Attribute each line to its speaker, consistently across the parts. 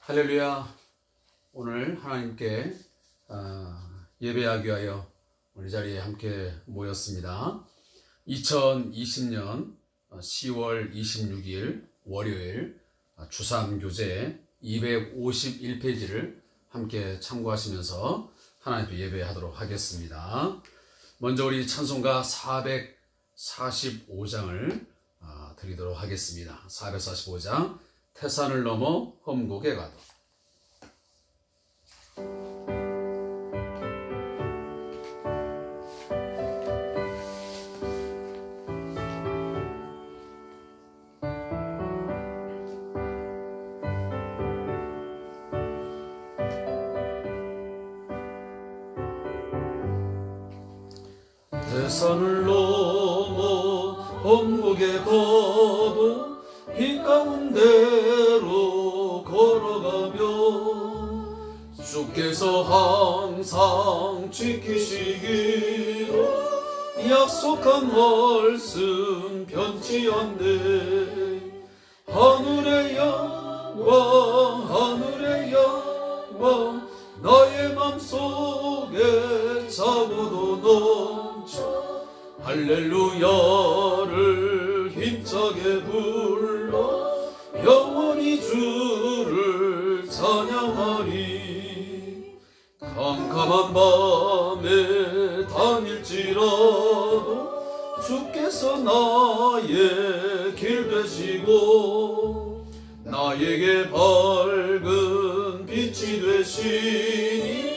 Speaker 1: 할렐루야. 오늘 하나님께 예배하기 위하여 우리 자리에 함께 모였습니다. 2020년 10월 26일 월요일 주삼교재 251페이지를 함께 참고하시면서 하나님께 예배하도록 하겠습니다. 먼저 우리 찬송가 445장을 드리도록 하겠습니다. 445장 태산을 넘어 험곡에 가도. 태산을 넘어 험곡에 가도 이 가운데로 걸어가며 주께서 항상 지키시기로 약속한 말씀 변치 않네. 하늘의 영광 하늘의 영광 나의 맘속에 차고도 넘쳐 할렐루야를 힘차게 불러 영원히 주를 찬양하리. 캄캄한 밤에 다닐지라도 주께서 나의 길 되시고 나에게 밝은 빛이 되시니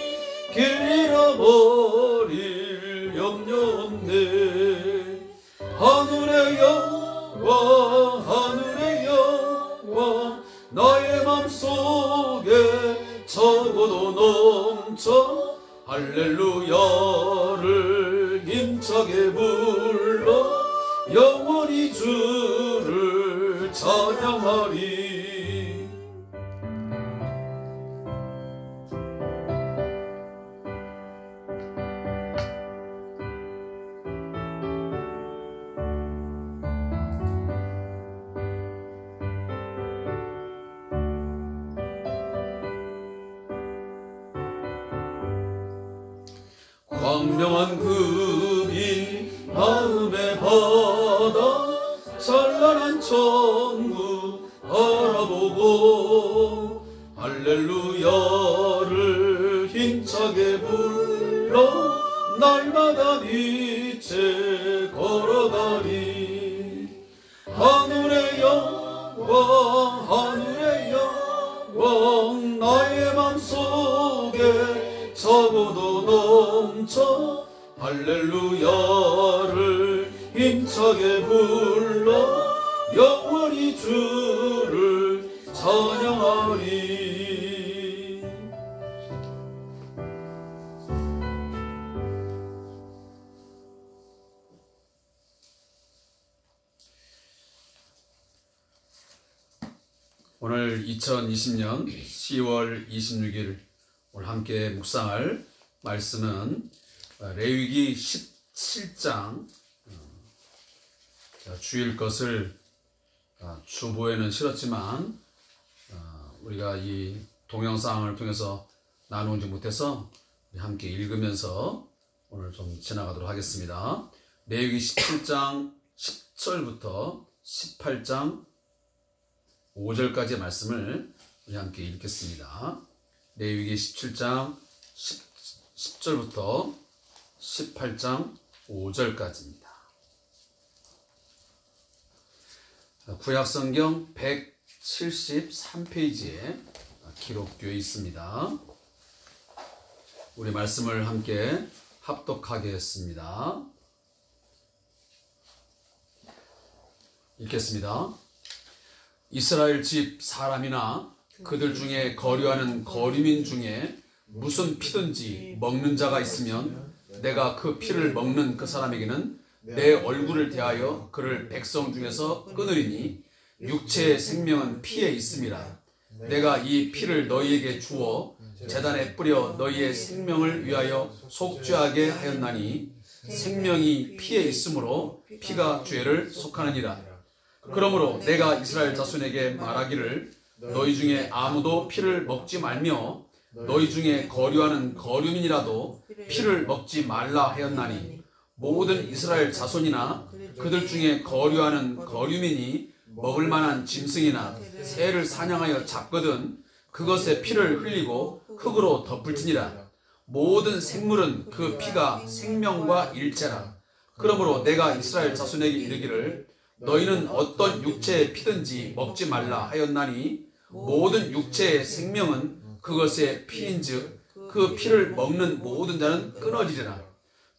Speaker 1: 길 잃어버릴 염려 없네. 하늘의 영광 하늘의 영광 나의 맘속에 차고도 넘쳐 할렐루야를 힘차게 불러 영원히 주를 찬양하리. 광명한 금이 마음에 받아 찬란한 천국 바라보고 할렐루야를 힘차게 불러 날마다 빛에 걸어가리. 하늘의 영광 하늘의 영광 나의 맘속에 차고도 넘쳐 할렐루야를 힘차게 불러 영원히 주를 찬양하리. 오늘 2020년 10월 26일 오늘 함께 묵상할 말씀은 레위기 17장. 주일 것을 주보에는 실었지만 우리가 이 동영상을 통해서 나누지 못해서 함께 읽으면서 오늘 좀 지나가도록 하겠습니다. 레위기 17장 10절부터 18장 5절까지의 말씀을 우리 함께 읽겠습니다. 레위기 17장 10절부터 18장 5절까지입니다. 구약성경 173페이지에 기록되어 있습니다. 우리 말씀을 함께 합독하겠습니다. 읽겠습니다. 이스라엘 집 사람이나 그들 중에 거류하는 거류민 중에 무슨 피든지 먹는 자가 있으면 내가 그 피를 먹는 그 사람에게는 내 얼굴을 대하여 그를 백성 중에서 끊으리니 육체의 생명은 피에 있음이라. 내가 이 피를 너희에게 주어 제단에 뿌려 너희의 생명을 위하여 속죄하게 하였나니 생명이 피에 있으므로 피가 죄를 속하느니라. 그러므로 내가 이스라엘 자손에게 말하기를 너희 중에 아무도 피를 먹지 말며 너희 중에 거류하는 거류민이라도 피를 먹지 말라 하였나니 모든 이스라엘 자손이나 그들 중에 거류하는 거류민이 먹을 만한 짐승이나 새를 사냥하여 잡거든 그것의 피를 흘리고 흙으로 덮을지니라. 모든 생물은 그 피가 생명과 일체라. 그러므로 내가 이스라엘 자손에게 이르기를 너희는 어떤 육체의 피든지 먹지 말라 하였나니 모든 육체의 생명은 그것의 피인즉 그 피를 먹는 모든 자는 끊어지리라.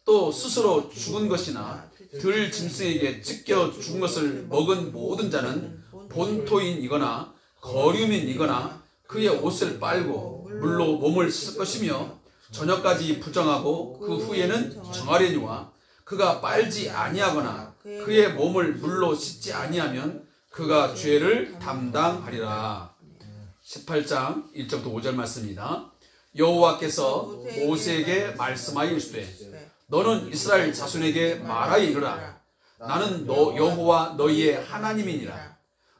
Speaker 1: 또 스스로 죽은 것이나 들 짐승에게 찢겨 죽은 것을 먹은 모든 자는 본토인이거나 거류민이거나 그의 옷을 빨고 물로 몸을 씻을 것이며 저녁까지 부정하고 그 후에는 정하려니와 그가 빨지 아니하거나 그의 몸을 물로 씻지 아니하면 그가 죄를 담당하리라. 18장 1절부터 5절 말씀입니다. 여호와께서 모세에게 말씀하여 이르시되 너는 이스라엘 자손에게 말하여 이르라. 나는 여호와 너희의 하나님이니라.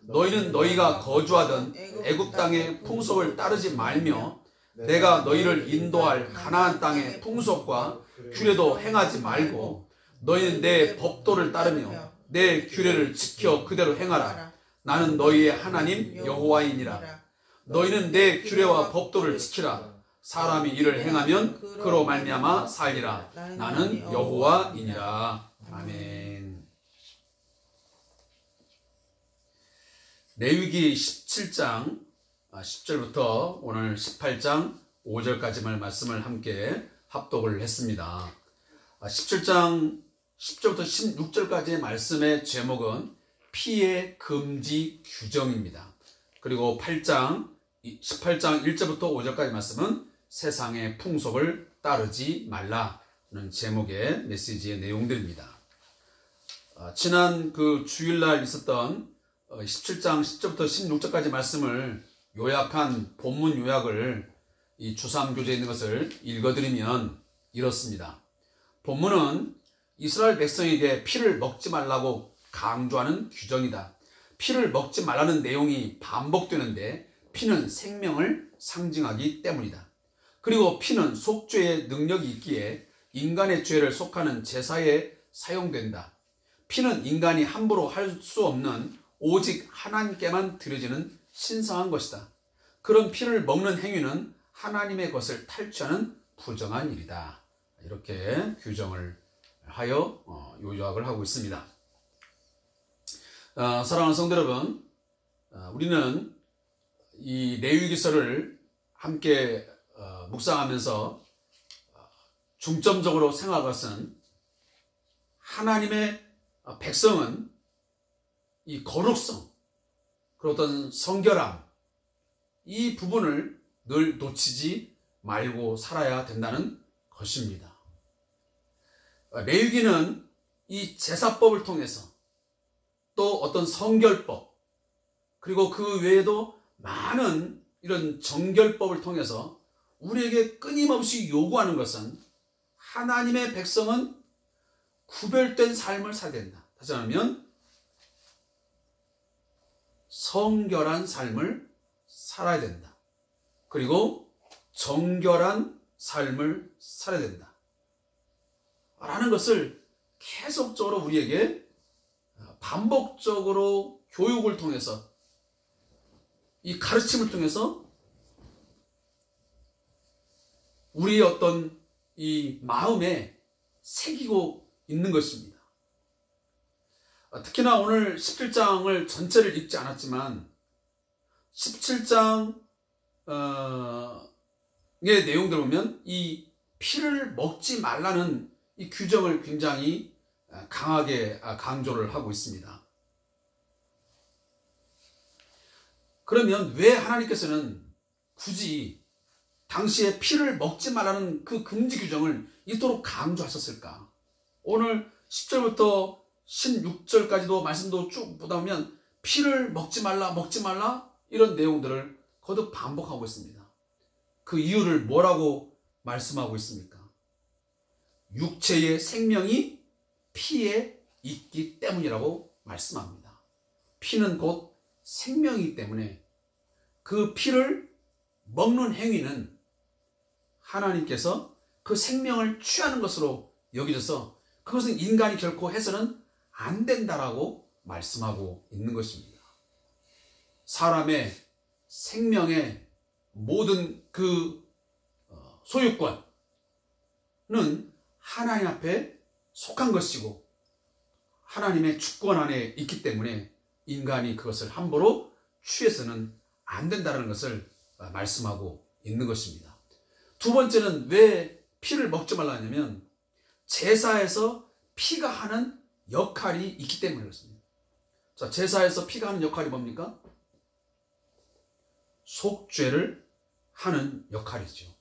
Speaker 1: 너희는 너희가 거주하던 애굽 땅의 풍속을 따르지 말며 내가 너희를 인도할 가나안 땅의 풍속과 규례도 행하지 말고 너희는 내 법도를 따르며 내 규례를 지켜 그대로 행하라. 나는 너희의 하나님 여호와이니라. 너희는 내 규례와 법도를 지키라. 사람이 이를 행하면 그로 말미암아 살리라. 나는 여호와이니라. 아멘. 레위기 17장 10절부터 오늘 18장 5절까지만 말씀을 함께 합독을 했습니다. 17장 10절부터 16절까지의 말씀의 제목은 피의 금지 규정입니다. 그리고 18장 1절부터 5절까지 말씀은 세상의 풍속을 따르지 말라는 제목의 메시지의 내용들입니다. 지난 그 주일날 있었던 17장 10절부터 16절까지 말씀을 요약한 본문 요약을 이 주삼교재에 있는 것을 읽어드리면 이렇습니다. 본문은 이스라엘 백성에게 피를 먹지 말라고 강조하는 규정이다. 피를 먹지 말라는 내용이 반복되는데 피는 생명을 상징하기 때문이다. 그리고 피는 속죄의 능력이 있기에 인간의 죄를 속하는 제사에 사용된다. 피는 인간이 함부로 할 수 없는 오직 하나님께만 드려지는 신성한 것이다. 그런 피를 먹는 행위는 하나님의 것을 탈취하는 부정한 일이다. 이렇게 규정을 하여 요약을 하고 있습니다. 사랑하는 성도 여러분, 우리는 이 레위기서를 함께 묵상하면서 중점적으로 생각할 것은 하나님의 백성은 이 거룩성, 그리고 어떤 성결함, 이 부분을 늘 놓치지 말고 살아야 된다는 것입니다. 레위기는 이 제사법을 통해서 또 어떤 성결법, 그리고 그 외에도 많은 이런 정결법을 통해서 우리에게 끊임없이 요구하는 것은 하나님의 백성은 구별된 삶을 살아야 된다. 다시 말하면 성결한 삶을 살아야 된다. 그리고 정결한 삶을 살아야 된다. 라는 것을 계속적으로 우리에게 반복적으로 교육을 통해서 이 가르침을 통해서 우리의 어떤 이 마음에 새기고 있는 것입니다. 특히나 오늘 17장을 전체를 읽지 않았지만 17장의 내용들을 보면 이 피를 먹지 말라는 이 규정을 굉장히 강하게 강조를 하고 있습니다. 그러면 왜 하나님께서는 굳이 당시에 피를 먹지 말라는 그 금지 규정을 이토록 강조하셨을까? 오늘 10절부터 16절까지도 말씀도 쭉 보다 보면 피를 먹지 말라 이런 내용들을 거듭 반복하고 있습니다. 그 이유를 뭐라고 말씀하고 있습니까? 육체의 생명이 피에 있기 때문이라고 말씀합니다. 피는 곧 생명이기 때문에 그 피를 먹는 행위는 하나님께서 그 생명을 취하는 것으로 여겨져서 그것은 인간이 결코 해서는 안 된다라고 말씀하고 있는 것입니다. 사람의 생명의 모든 그 소유권은 하나님 앞에 속한 것이고 하나님의 주권 안에 있기 때문에 인간이 그것을 함부로 취해서는 안 된다는 것을 말씀하고 있는 것입니다. 두 번째는 왜 피를 먹지 말라 하냐면 제사에서 피가 하는 역할이 있기 때문에 그렇습니다. 자, 제사에서 피가 하는 역할이 뭡니까? 속죄를 하는 역할이죠.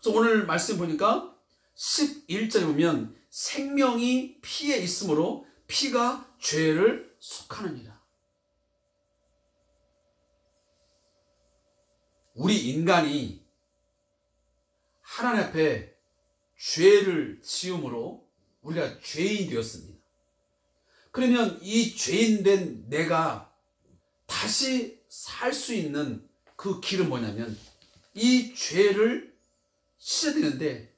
Speaker 1: 그래서 오늘 말씀 보니까 11절에 보면 생명이 피에 있으므로 피가 죄를 속하느니라. 우리 인간이 하나님 앞에 죄를 지음으로 우리가 죄인이 되었습니다. 그러면 이 죄인된 내가 다시 살 수 있는 그 길은 뭐냐면 이 죄를 씻어야 되는데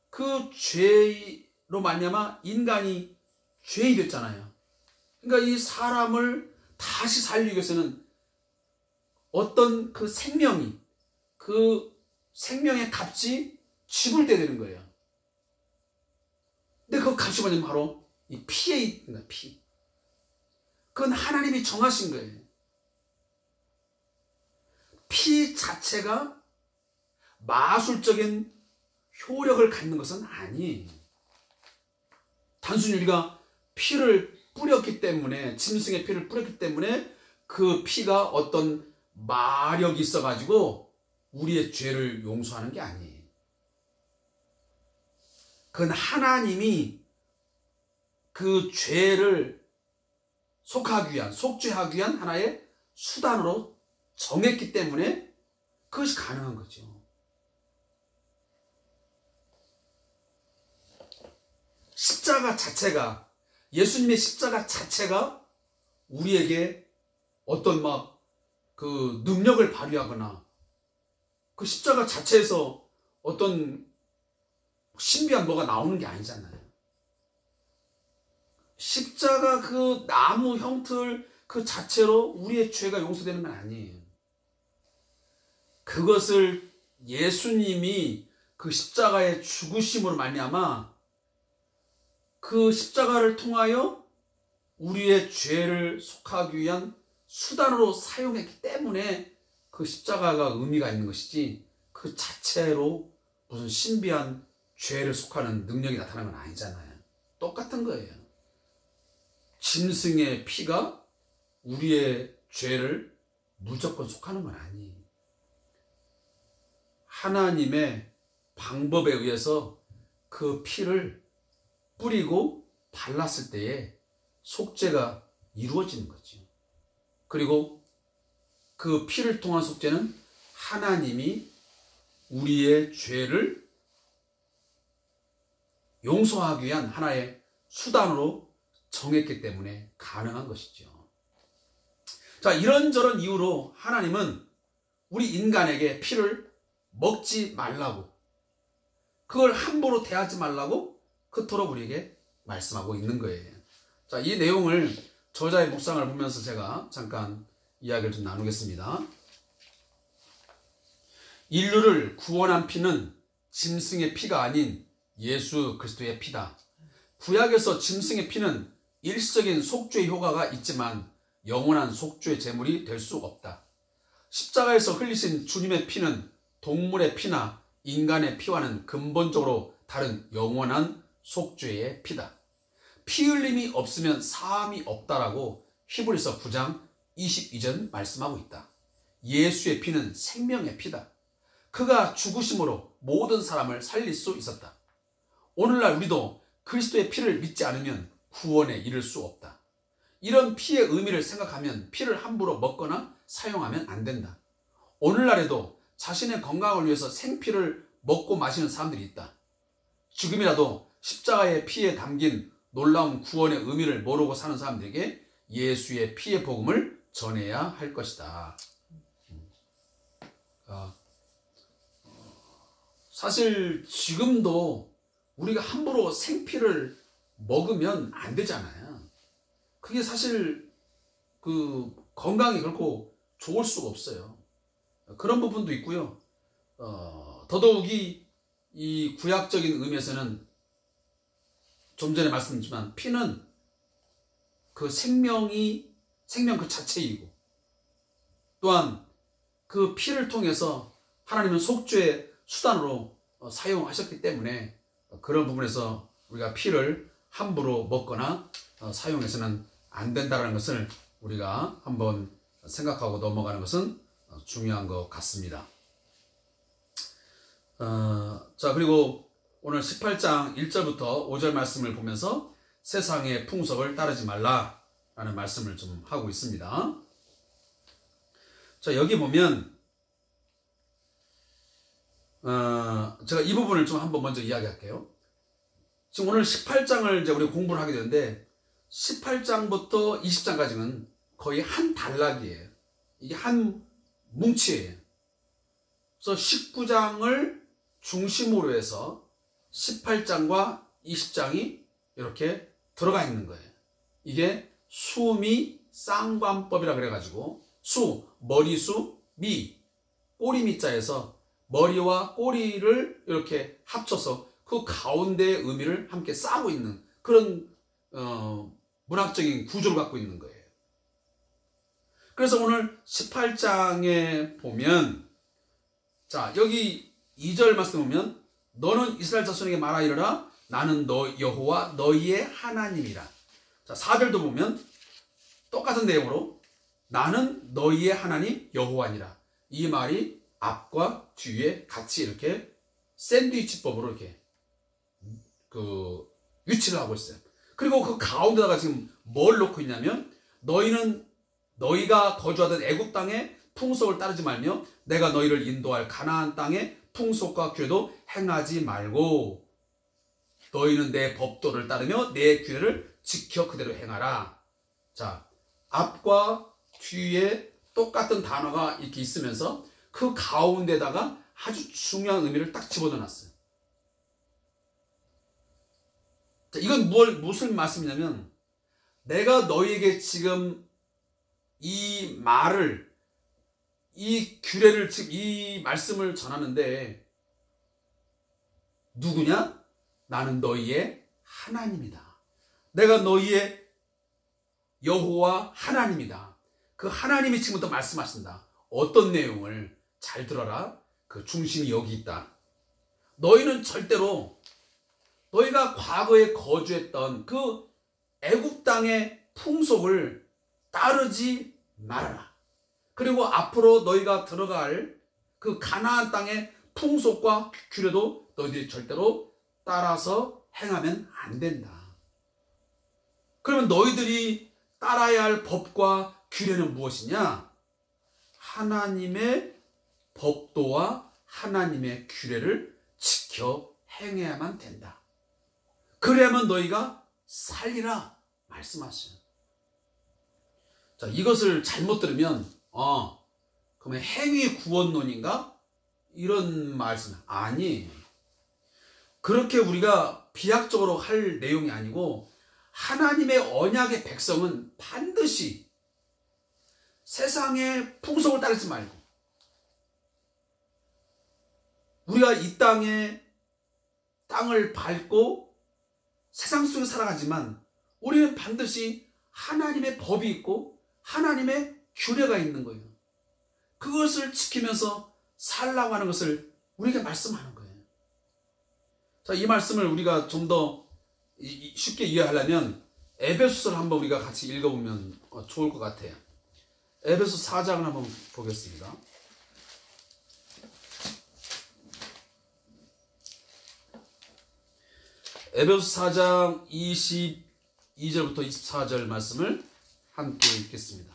Speaker 1: 그 죄로 말미암아 인간이 죄인이 됐잖아요. 그러니까 이 사람을 다시 살리기 위해서는 어떤 그 생명이 그 생명의 값이 지불돼야 되는 거예요. 근데 그 값이 뭐냐면 바로 이 피에 있는 거예요. 피. 그건 하나님이 정하신 거예요. 피 자체가 마술적인 효력을 갖는 것은 아니에요. 단순히 우리가 피를 뿌렸기 때문에 짐승의 피를 뿌렸기 때문에 그 피가 어떤 마력이 있어가지고 우리의 죄를 용서하는 게 아니에요. 그건 하나님이 그 죄를 속하기 위한, 속죄하기 위한 하나의 수단으로 정했기 때문에 그것이 가능한 거죠. 십자가 자체가, 예수님의 십자가 자체가 우리에게 어떤 그 능력을 발휘하거나 그 십자가 자체에서 어떤 신비한 뭐가 나오는 게 아니잖아요. 십자가 그 나무 형틀 그 자체로 우리의 죄가 용서되는 건 아니에요. 그것을 예수님이 그 십자가의 죽으심으로 말미암아 그 십자가를 통하여 우리의 죄를 속하기 위한 수단으로 사용했기 때문에 그 십자가가 의미가 있는 것이지 그 자체로 무슨 신비한 죄를 속하는 능력이 나타나는 건 아니잖아요. 똑같은 거예요. 짐승의 피가 우리의 죄를 무조건 속하는 건 아니에요. 하나님의 방법에 의해서 그 피를 뿌리고 발랐을 때에 속죄가 이루어지는 거죠. 그리고 그 피를 통한 속죄는 하나님이 우리의 죄를 용서하기 위한 하나의 수단으로 정했기 때문에 가능한 것이죠. 자, 이런저런 이유로 하나님은 우리 인간에게 피를 먹지 말라고, 그걸 함부로 대하지 말라고 그토록 우리에게 말씀하고 있는 거예요. 자, 이 내용을 저자의 묵상을 보면서 제가 잠깐 이야기를 좀 나누겠습니다. 인류를 구원한 피는 짐승의 피가 아닌 예수 그리스도의 피다. 구약에서 짐승의 피는 일시적인 속죄 효과가 있지만 영원한 속죄 제물이 될 수 없다. 십자가에서 흘리신 주님의 피는 동물의 피나 인간의 피와는 근본적으로 다른 영원한 속죄의 피다. 피 흘림이 없으면 사함이 없다라고 히브리서 9장 22절 말씀하고 있다. 예수의 피는 생명의 피다. 그가 죽으심으로 모든 사람을 살릴 수 있었다. 오늘날 우리도 그리스도의 피를 믿지 않으면 구원에 이를 수 없다. 이런 피의 의미를 생각하면 피를 함부로 먹거나 사용하면 안 된다. 오늘날에도 자신의 건강을 위해서 생피를 먹고 마시는 사람들이 있다. 지금이라도 십자가의 피에 담긴 놀라운 구원의 의미를 모르고 사는 사람들에게 예수의 피의 복음을 전해야 할 것이다. 사실 지금도 우리가 함부로 생피를 먹으면 안 되잖아요. 그게 사실 그 건강에 결코 좋을 수가 없어요. 그런 부분도 있고요. 더더욱이 이 구약적인 의미에서는 좀 전에 말씀드렸지만 피는 그 생명 그 자체이고, 또한 그 피를 통해서 하나님은 속죄의 수단으로 사용하셨기 때문에 그런 부분에서 우리가 피를 함부로 먹거나 사용해서는 안 된다는 것을 우리가 한번 생각하고 넘어가는 것은 중요한 것 같습니다. 자, 그리고 오늘 18장 1절부터 5절 말씀을 보면서 세상의 풍속을 따르지 말라라는 말씀을 좀 하고 있습니다. 자, 여기 보면 제가 이 부분을 좀 한번 먼저 이야기할게요. 지금 오늘 18장을 이제 우리 공부를 하게 되는데 18장부터 20장까지는 거의 한 단락이에요. 이게 한 뭉치예요. 그래서 19장을 중심으로 해서 18장과 20장이 이렇게 들어가 있는 거예요. 이게 수미 쌍관법이라 그래가지고 머리수, 미, 꼬리미자에서 머리와 꼬리를 이렇게 합쳐서 그 가운데의 의미를 함께 싸고 있는 그런 문학적인 구조를 갖고 있는 거예요. 그래서 오늘 18장에 보면, 자, 여기 2절 말씀 보면 너는 이스라엘 자손에게 말하 이르라 나는 너 여호와 너희의 하나님이라. 자, 4절도 보면 똑같은 내용으로 나는 너희의 하나님 여호와니라. 이 말이 앞과 뒤에 같이 이렇게 샌드위치법으로 이렇게 그 위치를 하고 있어요. 그리고 그 가운데다가 지금 뭘 놓고 있냐면 너희가 거주하던 애굽 땅의 풍속을 따르지 말며 내가 너희를 인도할 가나안 땅의 풍속과 규례도 행하지 말고 너희는 내 법도를 따르며 내 규례를 지켜 그대로 행하라. 자, 앞과 뒤에 똑같은 단어가 이렇게 있으면서 그 가운데다가 아주 중요한 의미를 딱 집어넣어놨어요. 자, 이건 무슨 말씀이냐면 내가 너희에게 지금 이 말을, 이 규례를, 지금 이 말씀을 전하는데 누구냐? 나는 너희의 하나님이다. 내가 너희의 여호와 하나님이다. 그 하나님이 지금부터 말씀하신다. 어떤 내용을 잘 들어라. 그 중심이 여기 있다. 너희는 절대로 너희가 과거에 거주했던 그 애굽 땅의 풍속을 따르지 말아라. 그리고 앞으로 너희가 들어갈 그 가나안 땅의 풍속과 규례도 너희들이 절대로 따라서 행하면 안 된다. 그러면 너희들이 따라야 할 법과 규례는 무엇이냐? 하나님의 법도와 하나님의 규례를 지켜 행해야만 된다. 그래야만 너희가 살리라 말씀하시죠. 자, 이것을 잘못 들으면 그러면 행위 구원론인가? 이런 말씀. 아니, 그렇게 우리가 비약적으로 할 내용이 아니고 하나님의 언약의 백성은 반드시 세상의 풍속을 따르지 말고 우리가 이 땅을 밟고 세상 속에 살아가지만 우리는 반드시 하나님의 법이 있고 하나님의 규례가 있는 거예요. 그것을 지키면서 살라고 하는 것을 우리에게 말씀하는 거예요. 자, 이 말씀을 우리가 좀 더 쉽게 이해하려면 에베소서를 한번 우리가 같이 읽어보면 좋을 것 같아요. 에베소 4장을 한번 보겠습니다. 에베소 4장 22절부터 24절 말씀을 함께 읽겠습니다.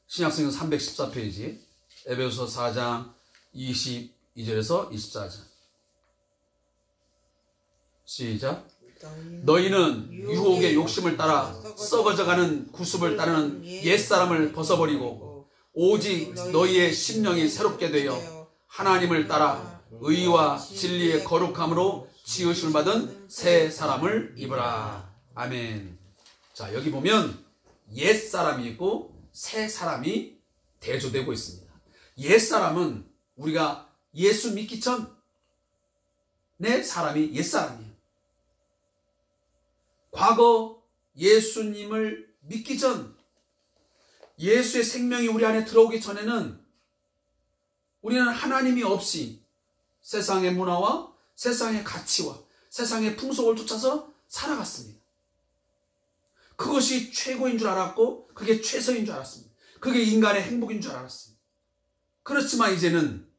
Speaker 1: 신약성경 314페이지 에베소 4장 22절에서 24절. 시작. 너희는 유혹의 욕심을 따라 썩어져가는 구습을 따르는 옛사람을 벗어버리고 오직 너희의 심령이 새롭게 되어 하나님을 따라 의와 진리의 거룩함으로 지으심을 받은 새 사람을 입으라. 아멘. 자, 여기 보면 옛 사람이 있고 새 사람이 대조되고 있습니다. 옛 사람은 우리가 예수 믿기 전 내 사람이 옛 사람이에요. 과거 예수님을 믿기 전, 예수의 생명이 우리 안에 들어오기 전에는 우리는 하나님이 없이 세상의 문화와 세상의 가치와 세상의 풍속을 쫓아서 살아갔습니다. 그것이 최고인 줄 알았고 그게 최선인 줄 알았습니다. 그게 인간의 행복인 줄 알았습니다. 그렇지만 이제는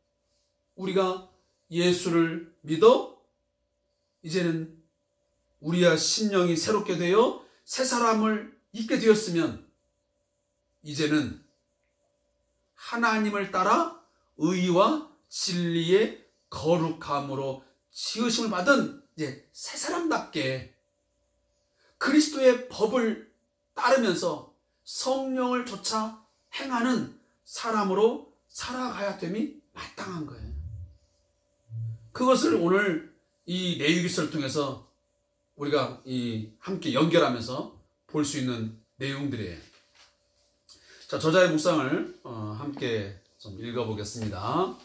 Speaker 1: 우리가 예수를 믿어 이제는 우리의 심령이 새롭게 되어 새 사람을 입게 되었으면 이제는 하나님을 따라 의와 진리의 거룩함으로 지으심을 받은 이제 새 사람답게 그리스도의 법을 따르면서 성령을 좇아 행하는 사람으로 살아가야 됨이 마땅한 거예요. 그것을 오늘 이 레위기서를 통해서 우리가 함께 연결하면서 볼 수 있는 내용들이에요. 자, 저자의 묵상을 함께 좀 읽어보겠습니다.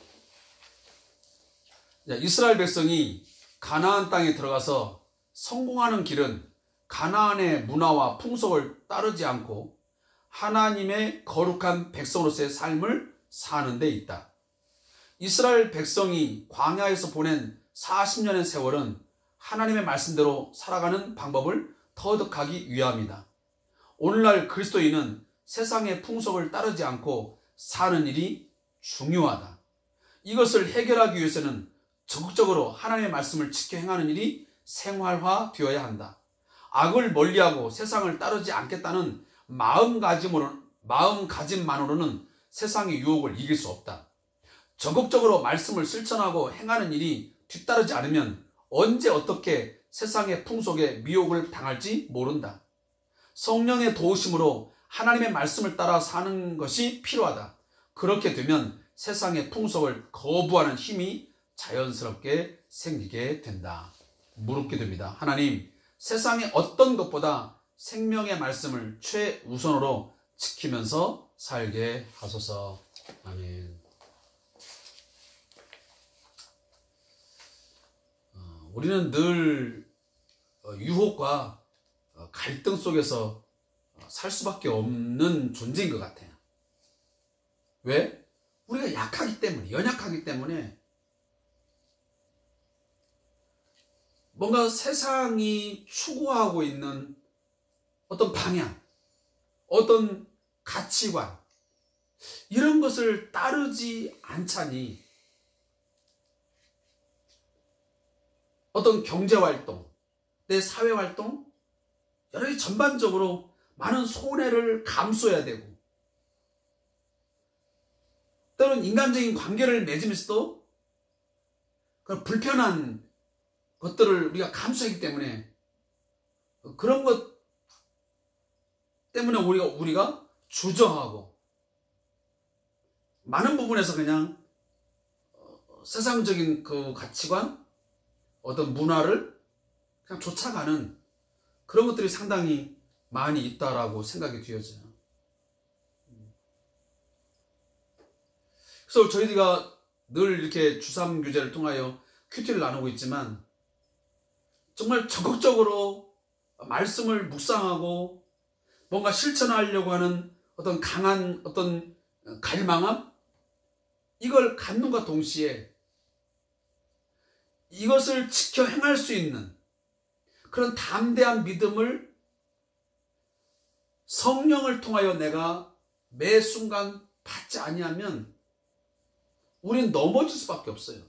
Speaker 1: 이스라엘 백성이 가나안 땅에 들어가서 성공하는 길은 가나안의 문화와 풍속을 따르지 않고 하나님의 거룩한 백성으로서의 삶을 사는 데 있다. 이스라엘 백성이 광야에서 보낸 40년의 세월은 하나님의 말씀대로 살아가는 방법을 터득하기 위함이다. 오늘날 그리스도인은 세상의 풍속을 따르지 않고 사는 일이 중요하다. 이것을 해결하기 위해서는 적극적으로 하나님의 말씀을 지켜 행하는 일이 생활화되어야 한다. 악을 멀리하고 세상을 따르지 않겠다는 마음가짐만으로는 세상의 유혹을 이길 수 없다. 적극적으로 말씀을 실천하고 행하는 일이 뒤따르지 않으면 언제 어떻게 세상의 풍속에 미혹을 당할지 모른다. 성령의 도우심으로 하나님의 말씀을 따라 사는 것이 필요하다. 그렇게 되면 세상의 풍속을 거부하는 힘이 자연스럽게 생기게 된다. 묻게 됩니다. 하나님, 세상의 어떤 것보다 생명의 말씀을 최우선으로 지키면서 살게 하소서. 아멘. 우리는 늘 유혹과 갈등 속에서 살 수밖에 없는 존재인 것 같아요. 왜? 우리가 약하기 때문에, 연약하기 때문에 뭔가 세상이 추구하고 있는 어떤 방향, 어떤 가치관, 이런 것을 따르지 않자니 어떤 경제활동, 내 사회활동, 여러 가지 전반적으로 많은 손해를 감수해야 되고 때로는 인간적인 관계를 맺으면서도 그런 불편한 것들을 우리가 감수하기 때문에 그런 것 때문에 우리가 주저하고 많은 부분에서 그냥 세상적인 그 가치관, 어떤 문화를 그냥 쫓아가는 그런 것들이 상당히 많이 있다라고 생각이 되어져요. 그래서 저희가 늘 이렇게 주삼규제를 통하여 큐티를 나누고 있지만 정말 적극적으로 말씀을 묵상하고 뭔가 실천하려고 하는 어떤 강한 어떤 갈망함, 이걸 갖는과 동시에 이것을 지켜 행할 수 있는 그런 담대한 믿음을 성령을 통하여 내가 매 순간 받지 아니하면 우린 넘어질 수밖에 없어요.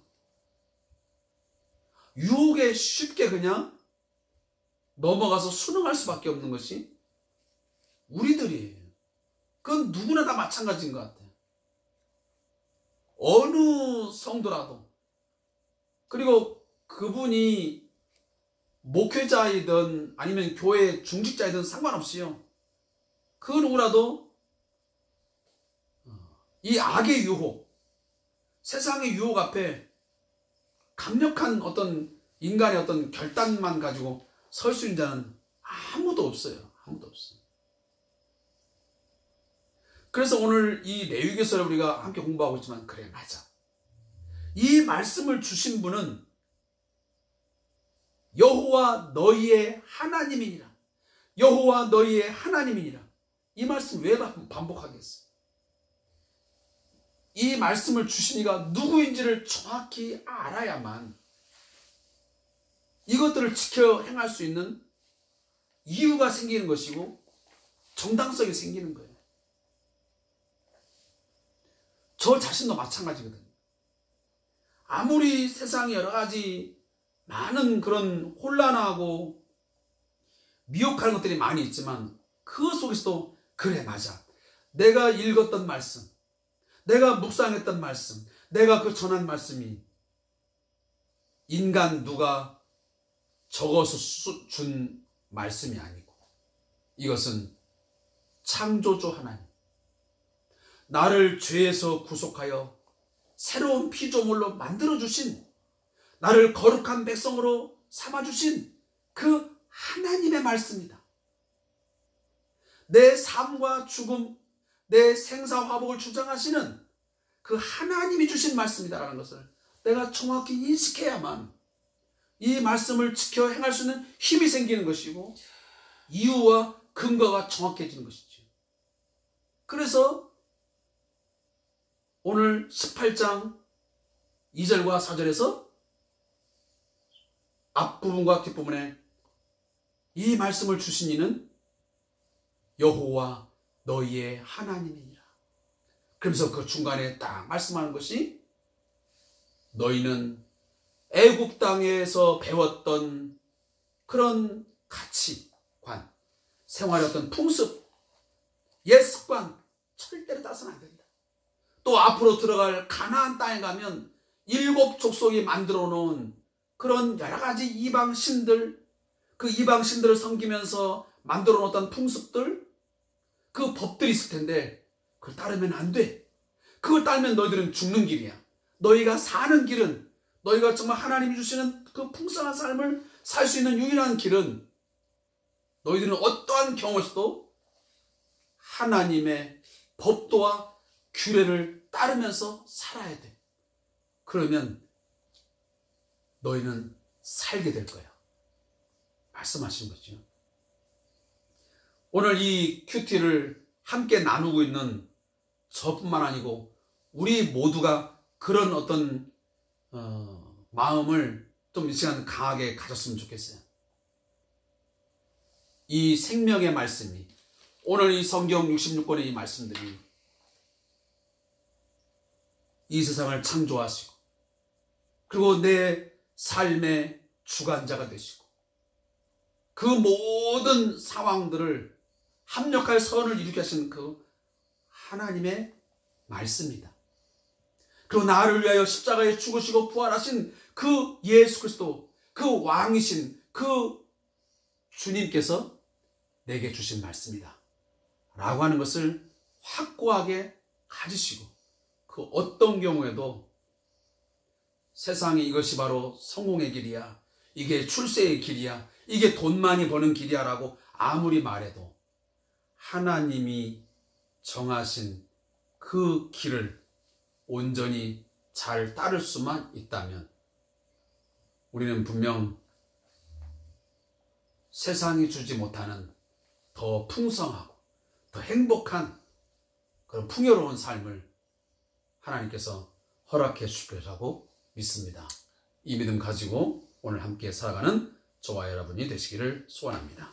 Speaker 1: 유혹에 쉽게 그냥 넘어가서 순응할 수밖에 없는 것이 우리들이에요. 그건 누구나 다 마찬가지인 것 같아요. 어느 성도라도, 그리고 그분이 목회자이든 아니면 교회 중직자이든 상관없이요, 그 누구라도 이 악의 유혹, 세상의 유혹 앞에 강력한 어떤 인간의 어떤 결단만 가지고 설 수 있는 자는 아무도 없어요. 아무도 없어요. 그래서 오늘 이 레위기서를 우리가 함께 공부하고 있지만, 그래, 맞아. 이 말씀을 주신 분은 여호와 너희의 하나님이니라. 여호와 너희의 하나님이니라. 이 말씀 왜 반복하겠어? 이 말씀을 주신 이가 누구인지를 정확히 알아야만 이것들을 지켜 행할 수 있는 이유가 생기는 것이고 정당성이 생기는 거예요. 저 자신도 마찬가지거든요. 아무리 세상에 여러 가지 많은 그런 혼란하고 미혹하는 것들이 많이 있지만 그 속에서도 그래, 맞아. 내가 읽었던 말씀, 내가 묵상했던 말씀, 내가 그 전한 말씀이 인간 누가 적어서 준 말씀이 아니고 이것은 창조주 하나님, 나를 죄에서 구속하여 새로운 피조물로 만들어주신, 나를 거룩한 백성으로 삼아주신 그 하나님의 말씀이다. 내 삶과 죽음, 내 생사화복을 주장하시는 그 하나님이 주신 말씀이다라는 것을 내가 정확히 인식해야만 이 말씀을 지켜 행할 수 있는 힘이 생기는 것이고 이유와 근거가 정확해지는 것이죠. 그래서 오늘 18장 2절과 4절에서 앞부분과 뒷부분에 이 말씀을 주신 이는 여호와 너희의 하나님이니라. 그러면서 그 중간에 딱 말씀하는 것이 너희는 애굽 땅에서 배웠던 그런 가치관, 생활의 어떤 풍습, 옛 습관 절대로 따서는 안 된다. 또 앞으로 들어갈 가나안 땅에 가면 7 족속이 만들어 놓은 그런 여러 가지 이방 신들, 그 이방 신들을 섬기면서 만들어 놓았던 풍습들, 그 법들이 있을 텐데 그걸 따르면 안 돼. 그걸 따르면 너희들은 죽는 길이야. 너희가 사는 길은, 너희가 정말 하나님이 주시는 그 풍성한 삶을 살 수 있는 유일한 길은 너희들은 어떠한 경우에서도 하나님의 법도와 규례를 따르면서 살아야 돼. 그러면 너희는 살게 될 거야. 말씀하신 거죠. 오늘 이 큐티를 함께 나누고 있는 저뿐만 아니고 우리 모두가 그런 어떤 마음을 좀 이 시간 강하게 가졌으면 좋겠어요. 이 생명의 말씀이, 오늘 이 성경 66권의 이 말씀들이 이 세상을 창조하시고 그리고 내 삶의 주관자가 되시고 그 모든 상황들을 합력하여 선을 이루게 하시는 그 하나님의 말씀이다. 그리고 나를 위하여 십자가에 죽으시고 부활하신 그 예수 그리스도, 그 왕이신 그 주님께서 내게 주신 말씀이다 라고 하는 것을 확고하게 가지시고 그 어떤 경우에도 세상이 이것이 바로 성공의 길이야, 이게 출세의 길이야, 이게 돈 많이 버는 길이야 라고 아무리 말해도 하나님이 정하신 그 길을 온전히 잘 따를 수만 있다면 우리는 분명 세상이 주지 못하는 더 풍성하고 더 행복한 그런 풍요로운 삶을 하나님께서 허락해 주실 거라고 믿습니다. 이 믿음 가지고 오늘 함께 살아가는 저와 여러분이 되시기를 소원합니다.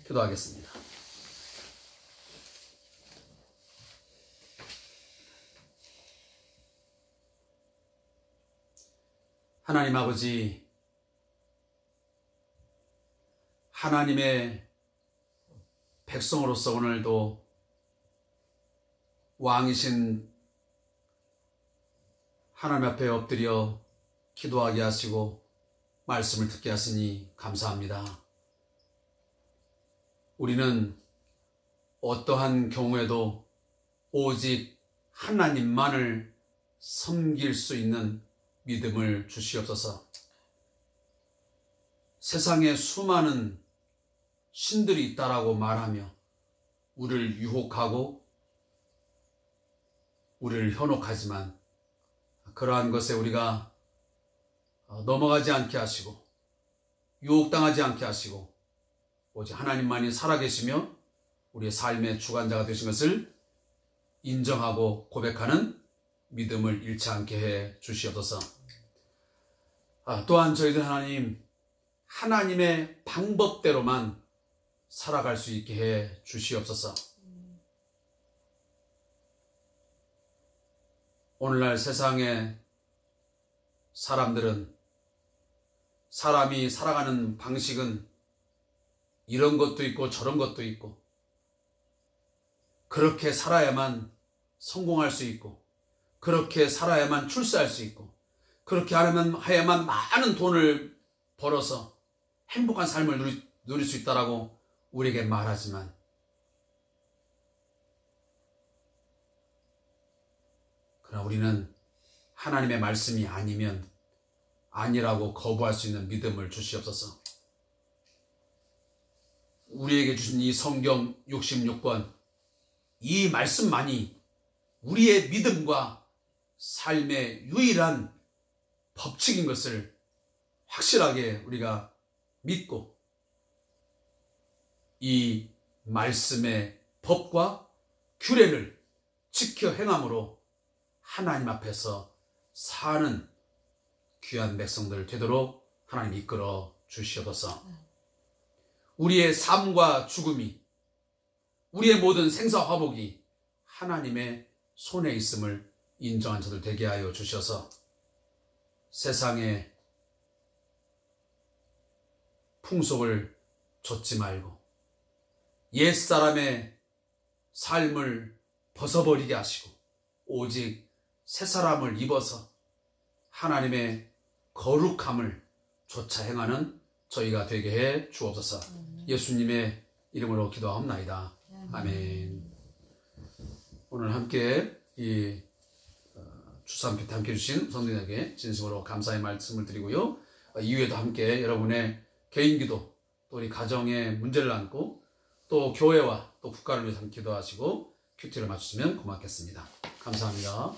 Speaker 1: 기도하겠습니다. 하나님 아버지, 하나님의 백성으로서 오늘도 왕이신 하나님 앞에 엎드려 기도하게 하시고 말씀을 듣게 하시니 감사합니다. 우리는 어떠한 경우에도 오직 하나님만을 섬길 수 있는 믿음을 주시옵소서. 세상에 수많은 신들이 있다라고 말하며 우리를 유혹하고 우리를 현혹하지만 그러한 것에 우리가 넘어가지 않게 하시고 유혹당하지 않게 하시고 오직 하나님만이 살아계시며 우리의 삶의 주관자가 되신 것을 인정하고 고백하는 믿음을 잃지 않게 해 주시옵소서. 또한 저희들 하나님의 방법대로만 살아갈 수 있게 해 주시옵소서. 오늘날 세상의 사람들은 사람이 살아가는 방식은 이런 것도 있고 저런 것도 있고 그렇게 살아야만 성공할 수 있고 그렇게 살아야만 출세할 수 있고 그렇게 하야만 많은 돈을 벌어서 행복한 삶을 누릴 수 있다라고 우리에게 말하지만 그러나 우리는 하나님의 말씀이 아니면 아니라고 거부할 수 있는 믿음을 주시옵소서. 우리에게 주신 이 성경 66권 이 말씀만이 우리의 믿음과 삶의 유일한 법칙인 것을 확실하게 우리가 믿고 이 말씀의 법과 규례를 지켜 행함으로 하나님 앞에서 사는 귀한 백성들 되도록 하나님 이끌어 주시옵소서. 우리의 삶과 죽음이 우리의 모든 생사화복이 하나님의 손에 있음을 인정한 자들 되게 하여 주셔서 세상의 풍속을 좇지 말고 옛사람의 삶을 벗어버리게 하시고 오직 새사람을 입어서 하나님의 거룩함을 좇아 행하는 저희가 되게 해 주옵소서. 예수님의 이름으로 기도하옵나이다. 아멘. 오늘 함께 이 주삼 함께 해주신 성도님에게 진심으로 감사의 말씀을 드리고요. 이후에도 함께 여러분의 개인기도 또 우리 가정의 문제를 안고 또 교회와 또 국가를 위해서 기도하시고 큐티를 맞추시면 고맙겠습니다. 감사합니다.